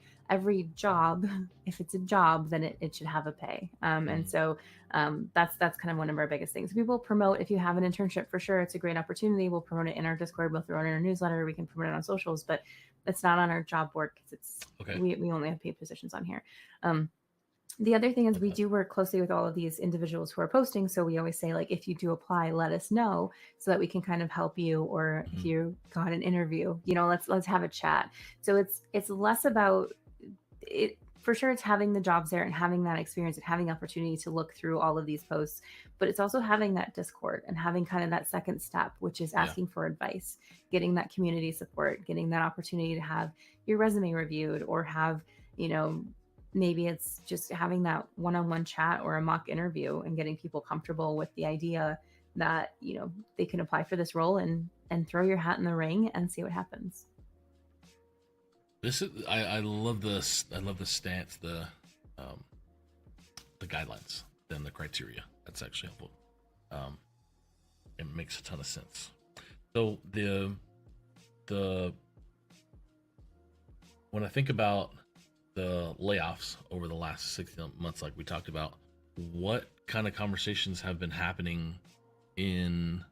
job, if it's a job, then it should have a pay. And so that's kind of one of our biggest things. We will promote, if you have an internship, for sure, it's a great opportunity. We'll promote it in our Discord, we'll throw it in our newsletter, we can promote it on socials, but it's not on our job board because we only have paid positions on here. The other thing is we do work closely with all of these individuals who are posting. So we always say, like, if you do apply, let us know so that we can kind of help you. Or if you got an interview, let's have a chat. So it's less about it. For sure, it's having the jobs there and having that experience and having the opportunity to look through all of these posts, but it's also having that Discord and having kind of that second step, which is asking for advice, getting that community support, getting that opportunity to have your resume reviewed, or have, maybe it's just having that one-on-one chat or a mock interview and getting people comfortable with the idea that, they can apply for this role and throw your hat in the ring and see what happens. This is I love this. I love the stance, the guidelines, then the criteria. That's actually helpful. It makes a ton of sense. So the when I think about the layoffs over the last 6 months, like we talked about, what kind of conversations have been happening in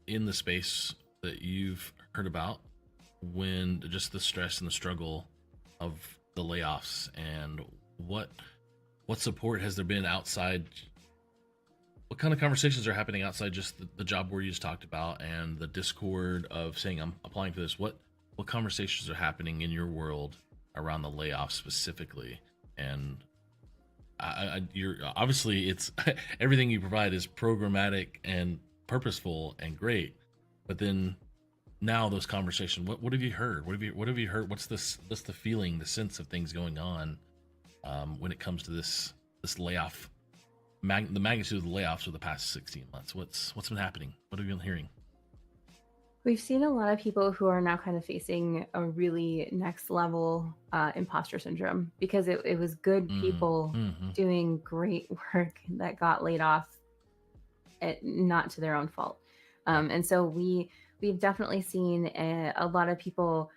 the space that you've heard about, when just the stress and the struggle of the layoffs, and what support has there been outside? What kind of conversations are happening outside just the job board you just talked about and the Discord of saying I'm applying for this? What conversations are happening in your world around the layoffs specifically? And you're obviously, it's everything you provide is programmatic and purposeful and great, but then now those conversations, what have you heard? What have you heard? What's the feeling, the sense of things going on when it comes to this layoff, the magnitude of the layoffs for the past 16 months? What's been happening? What have you been hearing? We've seen a lot of people who are now kind of facing a really next level imposter syndrome because it was good people Mm-hmm. doing great work that got laid off, not to their own fault. Right. And so we've definitely seen a lot of people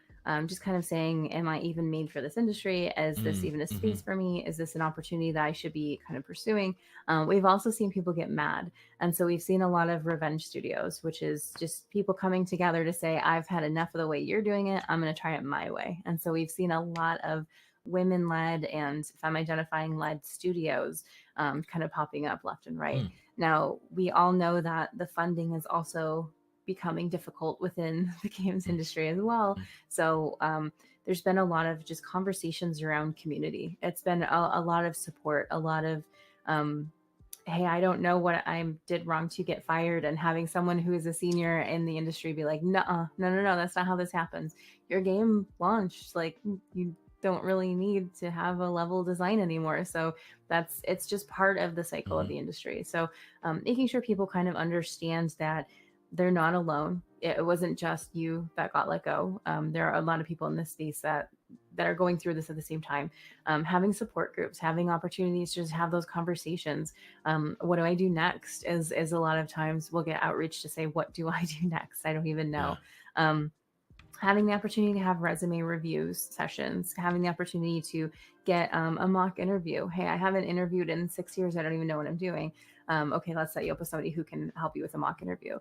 just kind of saying, "Am I even made for this industry? Is this even a Mm-hmm. space for me? Is this an opportunity that I should be kind of pursuing?" We've also seen people get mad, and so we've seen a lot of revenge studios, which is just people coming together to say, "I've had enough of the way you're doing it. I'm going to try it my way." And so we've seen a lot of women-led and femme-identifying-led studios kind of popping up left and right. Mm. Now, we all know that the funding is also becoming difficult within the games Mm. industry as well. Mm. So, there's been a lot of just conversations around community. It's been a lot of support, a lot of, hey, I don't know what I did wrong to get fired, and having someone who is a senior in the industry be like, no, that's not how this happens. Your game launched, like you don't really need to have a level design anymore. So it's just part of the cycle of Mm-hmm. the industry. So making sure people kind of understand that they're not alone. It wasn't just you that got let go. There are a lot of people in this space that are going through this at the same time. Having support groups, having opportunities to just have those conversations. What do I do next? Is a lot of times we'll get outreach to say, what do I do next? I don't even Yeah. know. Um, Having the opportunity to have resume reviews sessions, having the opportunity to get a mock interview. Hey, I haven't interviewed in 6 years. I don't even know what I'm doing. Okay, let's set you up with somebody who can help you with a mock interview.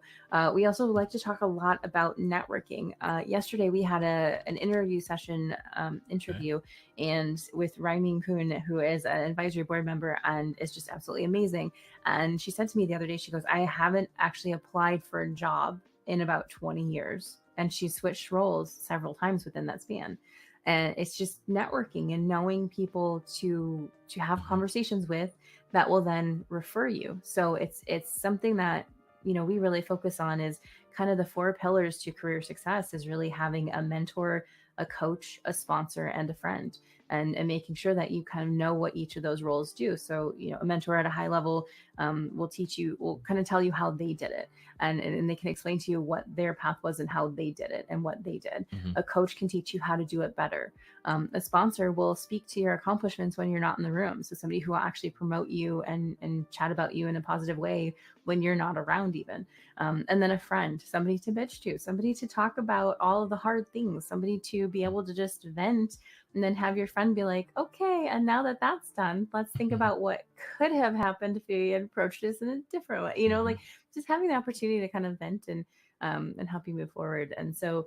We also like to talk a lot about networking. Yesterday, we had an interview session Okay. interview, and with rAVe Kun, who is an advisory board member and is just absolutely amazing. And she said to me the other day, she goes, "I haven't actually applied for a job in about 20 years." And she switched roles several times within that span. And it's just networking and knowing people to have Mm-hmm. conversations with that will then refer you. So it's something that, we really focus on is kind of the four pillars to career success is really having a mentor, a coach, a sponsor, and a friend. And making sure that you kind of know what each of those roles do. So, a mentor at a high level will kind of tell you how they did it, and they can explain to you what their path was and how they did it and what they did. Mm-hmm. A coach can teach you how to do it better. A sponsor will speak to your accomplishments when you're not in the room. So somebody who will actually promote you and chat about you in a positive way when you're not around even. And then a friend, somebody to bitch to, somebody to talk about all of the hard things, somebody to be able to just vent, and then have your friend be like, okay, and now that that's done, let's think Mm-hmm. about what could have happened if you had approached this in a different way. Mm-hmm. Like just having the opportunity to kind of vent and help you move forward. And so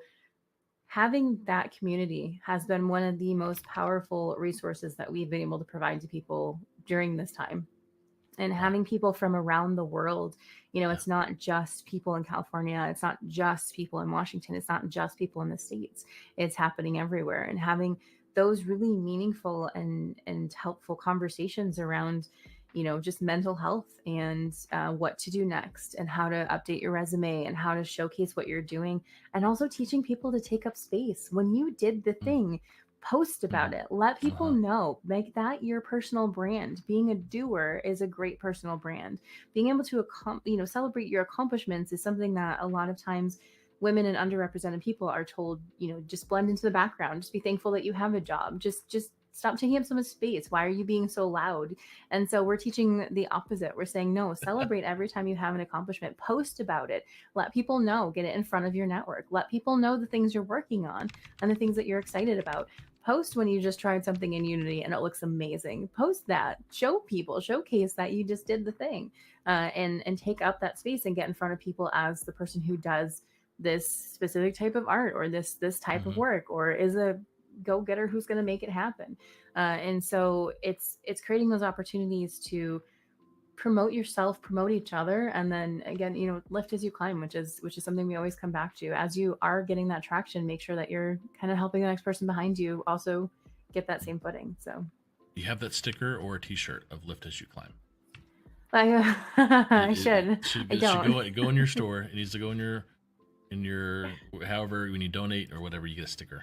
having that community has been one of the most powerful resources that we've been able to provide to people during this time. And Wow. having people from around the world, Yeah. it's not just people in California, it's not just people in Washington, it's not just people in the States, it's happening everywhere. And having those really meaningful and helpful conversations around, just mental health and what to do next and how to update your resume and how to showcase what you're doing, and also teaching people to take up space when you did the thing. Post Mm-hmm. about it, let people Uh-huh. know, make that your personal brand. Being a doer is a great personal brand. Being able to celebrate your accomplishments is something that a lot of times women and underrepresented people are told, just blend into the background, just be thankful that you have a job, just stop taking up so much space. Why are you being so loud? And so we're teaching the opposite. We're saying, no, celebrate every time you have an accomplishment, post about it, let people know, get it in front of your network, let people know the things you're working on and the things that you're excited about. Post when you just tried something in Unity and it looks amazing. Post that, show people, showcase that you just did the thing, and take up that space and get in front of people as the person who does this specific type of art or this type of Mm-hmm. work, or is a go-getter who's going to make it happen. And so it's creating those opportunities to promote yourself, promote each other, and then again, lift as you climb, which is something we always come back to. As you are getting that traction, make sure that you're kind of helping the next person behind you also get that same footing. So You have that sticker or a T-shirt of "Lift as you climb." I should. I It should don't. go in your store. It needs to go in your however when you donate or whatever, you get a sticker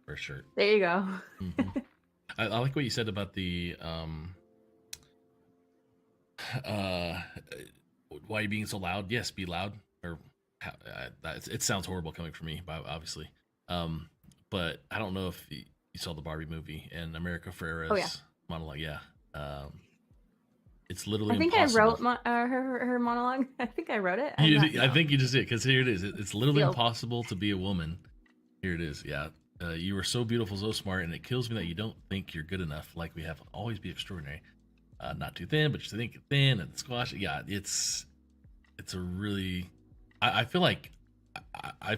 or a shirt. There you go. Mm-hmm. I like what you said about the uh why you being so loud. Yes, be loud, or it sounds horrible coming from me, obviously. But I don't know if you saw the Barbie movie and America Oh yeah. Ferrera's monologue. Yeah, it's literally I think I impossible. wrote her monologue. I think I wrote it. I think you just did, because here it is. It's literally Sealed. impossible to be a woman. Here it is. Yeah. You are so beautiful, so smart, and it kills me that you don't think you're good enough. Like we have to always be extraordinary. Not too thin, but you think you're thin and squash. Yeah, it's a really. I feel like I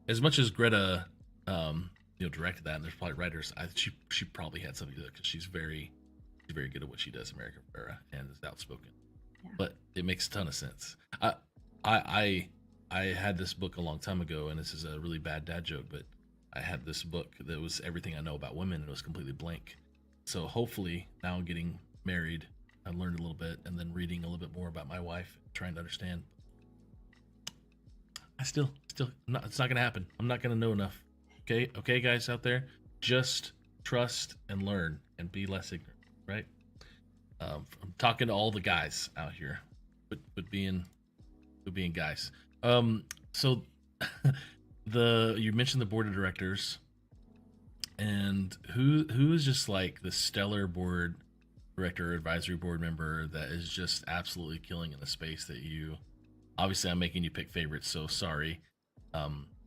as much as Greta, directed that, and there's probably writers. She probably had something to do with it, because she's very good at what she does, America Ferrera, and is outspoken. Yeah. But it makes a ton of sense. I had this book a long time ago, and this is a really bad dad joke, but I had this book that was everything I know about women, and it was completely blank. So hopefully now getting married, I learned a little bit, and then reading a little bit more about my wife, trying to understand. It's not gonna happen. I'm not gonna know enough. Okay, guys out there, just trust and learn and be less ignorant, right? I'm talking to all the guys out here, but being guys. So you mentioned the board of directors, and who's just like the stellar board director or advisory board member that is just absolutely killing in the space that you. Obviously, I'm making you pick favorites, so sorry.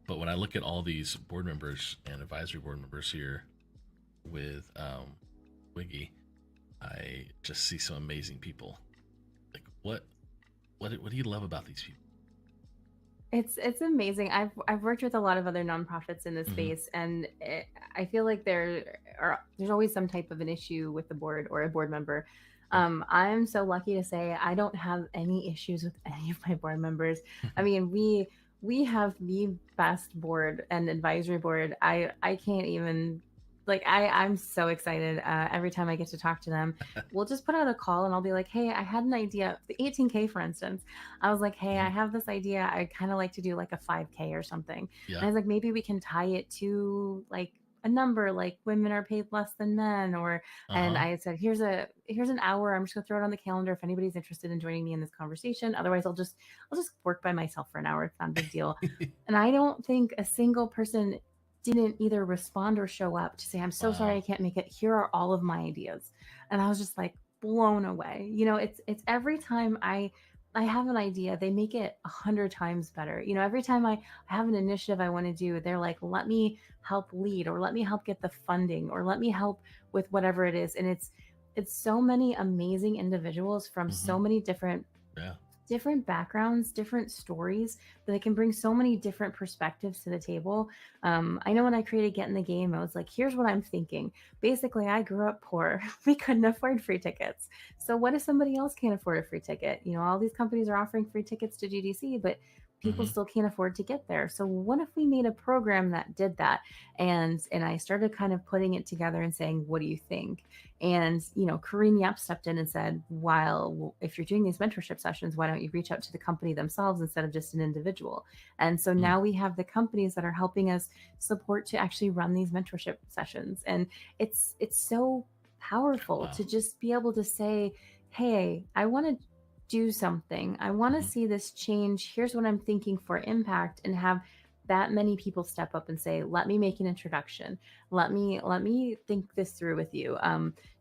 But when I look at all these board members and advisory board members here with Wiggy, I just see some amazing people. Like, what do you love about these people? It's amazing. I've worked with a lot of other nonprofits in this space, and I feel like there's always some type of an issue with the board or a board member. I'm so lucky to say I don't have any issues with any of my board members. I mean, we have the best board and advisory board. I can't even, like, I'm so excited every time I get to talk to them. We'll just put out a call and I'll be like, hey, I had an idea. The 18K, for instance, I was like, hey, I have this idea. I kind of like to do like a 5K or something. Yeah. And I was like, maybe we can tie it to like a number, like women are paid less than men, or and I said, here's an hour. I'm just gonna throw it on the calendar if anybody's interested in joining me in this conversation. Otherwise, I'll just work by myself for an hour. It's not a big deal. And I don't think a single person didn't either respond or show up to say, I'm so sorry I can't make it. Here are all of my ideas. And I was just like blown away. You know, it's every time I have an idea, they make it 100 times better. You know, every time I have an initiative I want to do, they're like, let me help lead, or let me help get the funding, or let me help with whatever it is. And it's so many amazing individuals from so many different backgrounds, different stories, that they can bring so many different perspectives to the table. I know when I created Get in the Game, I was like, here's what I'm thinking. Basically, I grew up poor. We couldn't afford free tickets. So what if somebody else can't afford a free ticket? You know, all these companies are offering free tickets to GDC, but people still can't afford to get there. So what if we made a program that did that? And I started kind of putting it together and saying, what do you think? And, you know, Corinne Yap stepped in and said, if you're doing these mentorship sessions, why don't you reach out to the company themselves instead of just an individual? And so now we have the companies that are helping us support to actually run these mentorship sessions. And it's so powerful to just be able to say, hey, I want to do something. I want to see this change. Here's what I'm thinking for impact, and have that many people step up and say, let me make an introduction. Let me think this through with you.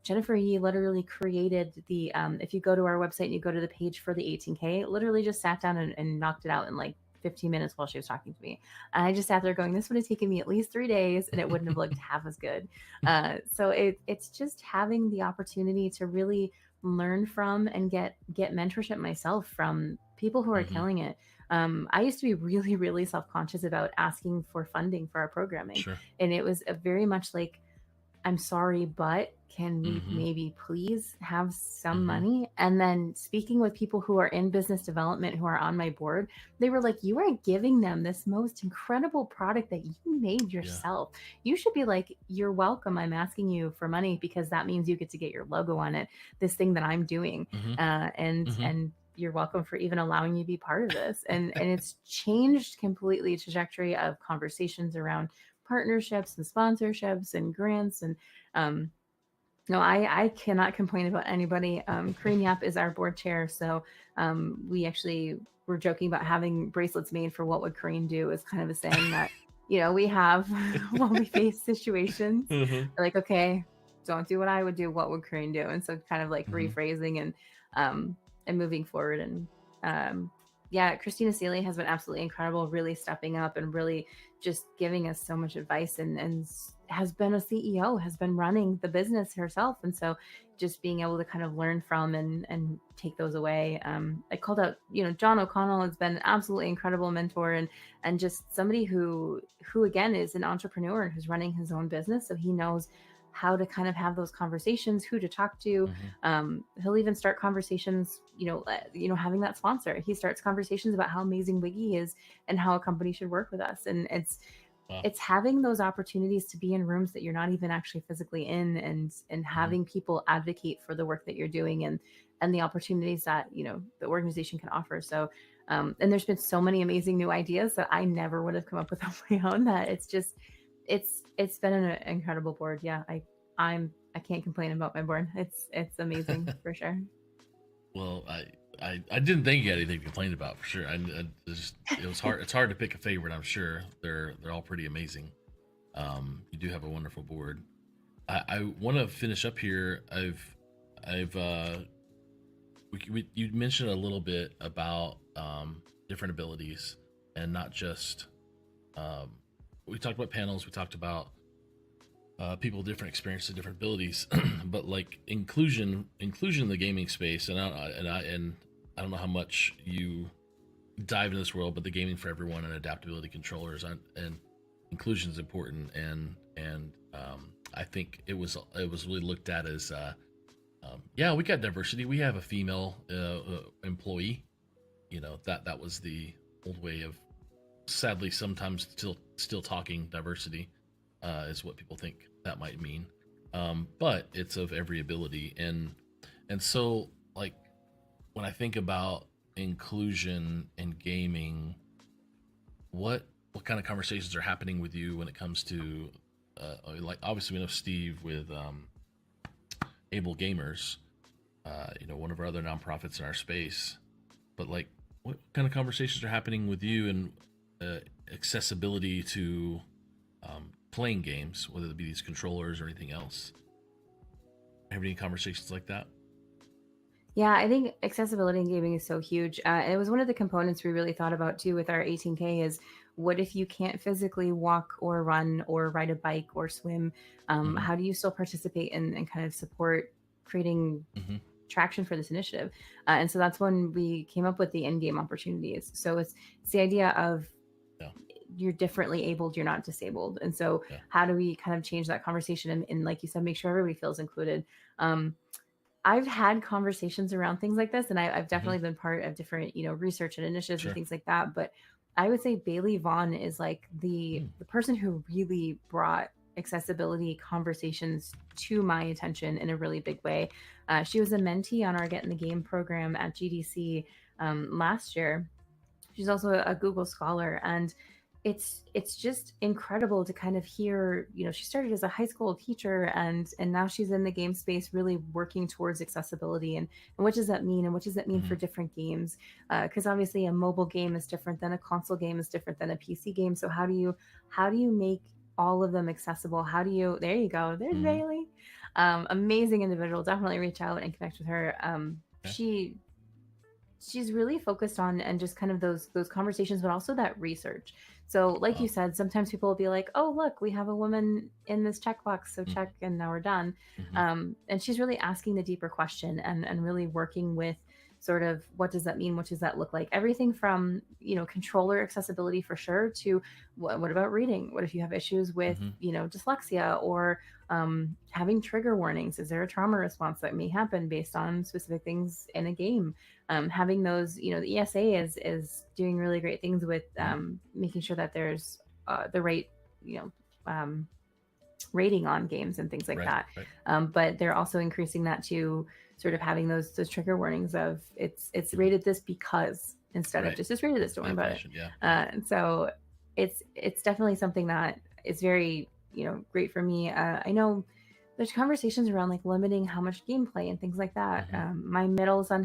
Jennifer Yee literally created the, if you go to our website and you go to the page for the 18K, literally just sat down and knocked it out in like 15 minutes while she was talking to me. And I just sat there going, this would have taken me at least 3 days and it wouldn't have looked half as good. So it's just having the opportunity to really learn from and get mentorship myself from people who are killing it. I used to be really, really self-conscious about asking for funding for our programming. And it was very much like, I'm sorry, but can we maybe please have some money? And then speaking with people who are in business development, who are on my board, they were like, you are giving them this most incredible product that you made yourself. You should be like, you're welcome. I'm asking you for money because that means you get to get your logo on it, this thing that I'm doing. And you're welcome for even allowing me to be part of this. And it's changed completely the trajectory of conversations around partnerships and sponsorships and grants. And No, I cannot complain about anybody. Korean Yap is our board chair, so we actually were joking about having bracelets made for what would Korean do is kind of a saying that we have when we face situations. Hmm. We're like, okay, don't do what I would do. What would Korean do? And so kind of like Hmm. rephrasing um, and moving forward. And yeah, Christina Sealy has been absolutely incredible, really stepping up and really just giving us so much advice and has been a CEO, has been running the business herself. And so just being able to kind of learn from and take those away. I called out, John O'Connell has been an absolutely incredible mentor and just somebody who again is an entrepreneur who's running his own business. So he knows how to kind of have those conversations, who to talk to. Hmm. He'll even start conversations, having that sponsor. He starts conversations about how amazing Wiggy is and how a company should work with us. And Wow. it's having those opportunities to be in rooms that you're not even actually physically in and Hmm. having people advocate for the work that you're doing and the opportunities that the organization can offer. So and there's been so many amazing new ideas that I never would have come up with on my own, that it's been an incredible board. Yeah, I can't complain about my board. It's amazing for sure. Well, I didn't think you had anything to complain about for sure. It was hard. It's hard to pick a favorite. I'm sure they're all pretty amazing. You do have a wonderful board. I want to finish up here. I've you mentioned a little bit about different abilities and not just um, we talked about panels. We talked about people with different experiences, different abilities, but like inclusion in the gaming space, and I don't know how much you dive into this world, but the gaming for everyone and adaptability controllers and inclusion is important, and I think it was really looked at as yeah, we got diversity, we have a female employee, that was the old way of, sadly sometimes still talking diversity is what people think that might mean, but it's of every ability, and so like when I think about inclusion in gaming, what kind of conversations are happening with you when it comes to like obviously we know Steve with Able Gamers, one of our other nonprofits in our space, but like what kind of conversations are happening with you and uh, accessibility to playing games, whether it be these controllers or anything else? Have any conversations like that? Yeah, I think accessibility in gaming is so huge. And it was one of the components we really thought about too with our 18K is what if you can't physically walk or run or ride a bike or swim? Hmm. How do you still participate and kind of support creating Hmm. traction for this initiative? And so that's when we came up with the in-game opportunities. So it's the idea of Yeah. you're differently abled, you're not disabled. And so Yeah. how do we kind of change that conversation and like you said, make sure everybody feels included? Um, I've had conversations around things like this, and I've Hmm. definitely been part of different, research and initiatives and Sure. things like that. But I would say Bailey Vaughn is like the Mm. the person who really brought accessibility conversations to my attention in a really big way. She was a mentee on our Get in the Game program at GDC last year. She's also a Google Scholar, and it's just incredible to kind of hear. She started as a high school teacher, and now she's in the game space, really working towards accessibility. And what does that mean? And what does that mean Hmm. for different games? Because obviously, a mobile game is different than a console game, is different than a PC game. So how do you make all of them accessible? How do you? There you go. There's Hmm. Bailey, amazing individual. Definitely reach out and connect with her. Okay. She's really focused on and just kind of those conversations, but also that research. So like you Wow. said, sometimes people will be like, oh look, we have a woman in this checkbox, so Hmm. check and now we're done. Hmm. And she's really asking the deeper question and really working with sort of what does that mean, what does that look like, everything from controller accessibility for sure to what about reading, what if you have issues with Hmm. dyslexia or having trigger warnings, is there a trauma response that may happen based on specific things in a game? Having those, the ESA is doing really great things with Hmm. making sure that there's the right, you know, um, rating on games and things like Right. that. Right. But they're also increasing that to sort of having those trigger warnings of it's Hmm. rated this because instead of Right. just rated this, don't worry about it. Definition. Yeah. Yeah. And so it's definitely something that is very great for me. I know there's conversations around like limiting how much gameplay and things like that. My middle son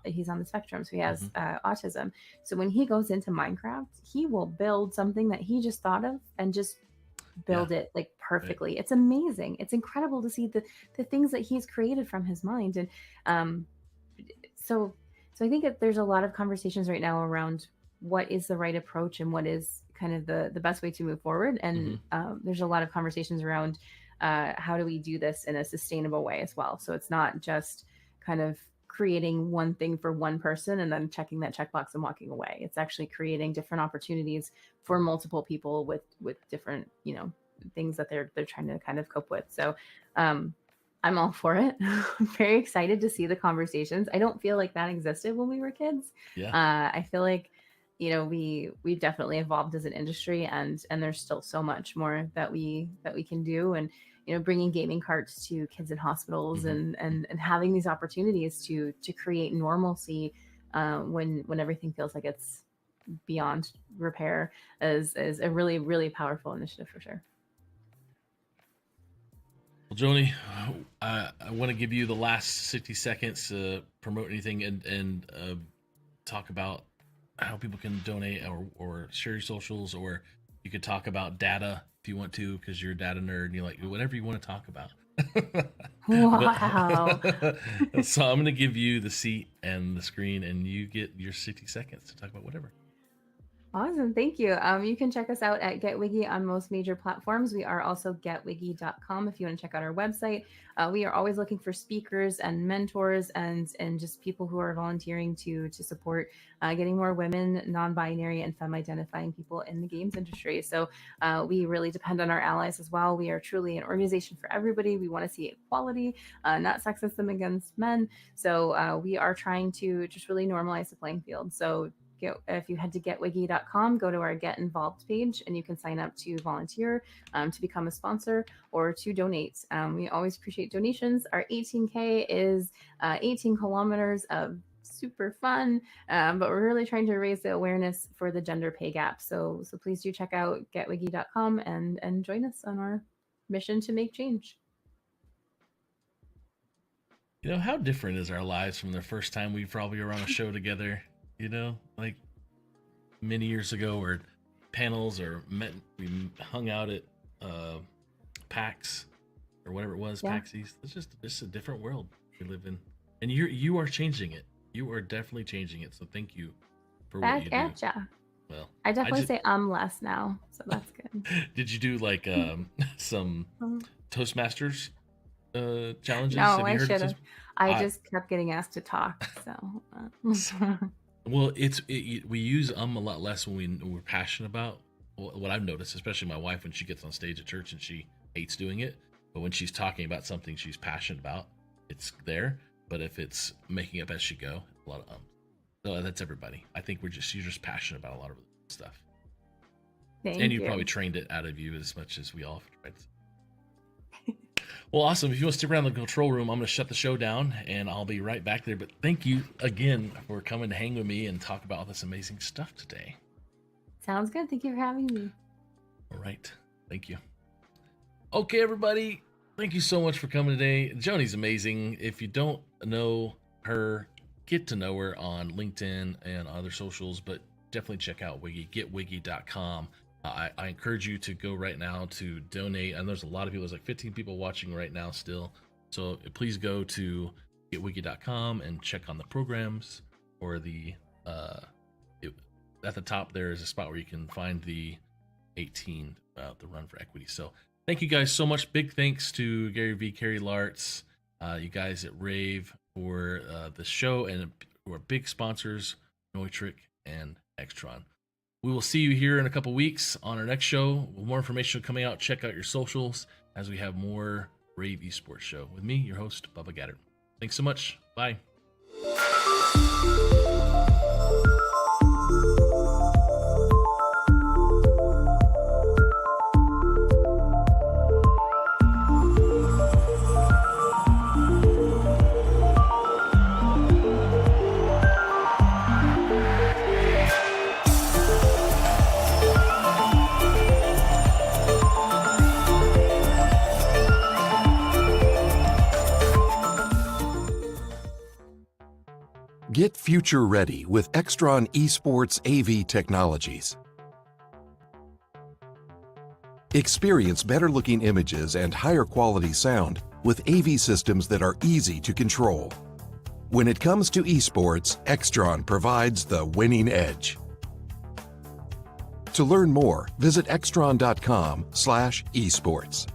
he's on the spectrum, so he has autism. So when he goes into Minecraft, he will build something that he just thought of and just build it like perfectly. Right. It's amazing. It's incredible to see the things that he's created from his mind. And so I think that there's a lot of conversations right now around what is the right approach and what is kind of the best way to move forward. And there's a lot of conversations around how do we do this in a sustainable way as well. So it's not just kind of creating one thing for one person and then checking that checkbox and walking away. It's actually creating different opportunities for multiple people with different, things that they're trying to kind of cope with. So I'm all for it. I'm very excited to see the conversations. I don't feel like that existed when we were kids. I feel like, we've definitely evolved as an industry, and there's still so much more that we can do. And, bringing gaming carts to kids in hospitals and having these opportunities to create normalcy when everything feels like it's beyond repair is a really, really powerful initiative for sure. Well, Joni, I want to give you the last 60 seconds to promote anything and talk about how people can donate or share your socials, or you could talk about data if you want to, because you're a data nerd and you like whatever you want to talk about. Wow. So I'm going to give you the seat and the screen, and you get your 60 seconds to talk about whatever. Awesome. Thank you. You can check us out at Get Wiggy on most major platforms. We are also getwiggy.com if you want to check out our website. We are always looking for speakers and mentors and just people who are volunteering to support getting more women, non-binary, and femme-identifying people in the games industry. So we really depend on our allies as well. We are truly an organization for everybody. We want to see equality, not sexism against men. So we are trying to just really normalize the playing field. So if you head to getwiggy.com, go to our Get Involved page, and you can sign up to volunteer, to become a sponsor, or to donate. We always appreciate donations. Our 18K is 18 kilometers of super fun, but we're really trying to raise the awareness for the gender pay gap. So please do check out getwiggy.com and join us on our mission to make change. How different is our lives from the first time we probably were on a show together? Like many years ago, or panels, or we hung out at PAX or whatever it was, PAX East. It's a different world we live in, and you are changing it. You are definitely changing it. So thank you for what you do. Back at ya. Well, I definitely say less now, so that's good. Did you do like some Toastmasters challenges? No, I should have. I just kept getting asked to talk. So. Well, we use a lot less when we're passionate about what I've noticed, especially my wife, when she gets on stage at church and she hates doing it. But when she's talking about something she's passionate about, it's there. But if it's making up as she go, a lot of So that's everybody. I think you're just passionate about a lot of stuff. Thank you. You Probably trained it out of you as much as we all have tried. Well, awesome. If you want to stick around the control room, I'm going to shut the show down and I'll be right back there. But thank you again for coming to hang with me and talk about all this amazing stuff today. Sounds good. Thank you for having me. All right. Thank you. Okay, everybody. Thank you so much for coming today. Joni's amazing. If you don't know her, get to know her on LinkedIn and other socials, but definitely check out Wiggy, getwiggy.com. I encourage you to go right now to donate. And there's a lot of people, there's like 15 people watching right now still. So please go to getwiggy.com and check on the programs, or at the top there is a spot where you can find the 18, the Run for Equity. So thank you guys so much. Big thanks to Gary V, Carrie Lartz, you guys at rAVe for the show, and who are big sponsors, Noitrick and Extron. We will see you here in a couple weeks on our next show. With more information coming out, check out your socials as we have more rAVe Esports Show with me, your host, Bubba Gaddard. Thanks so much. Bye. Get future ready with Extron Esports AV technologies. Experience better looking images and higher quality sound with AV systems that are easy to control. When it comes to esports, Extron provides the winning edge. To learn more, visit extron.com/esports.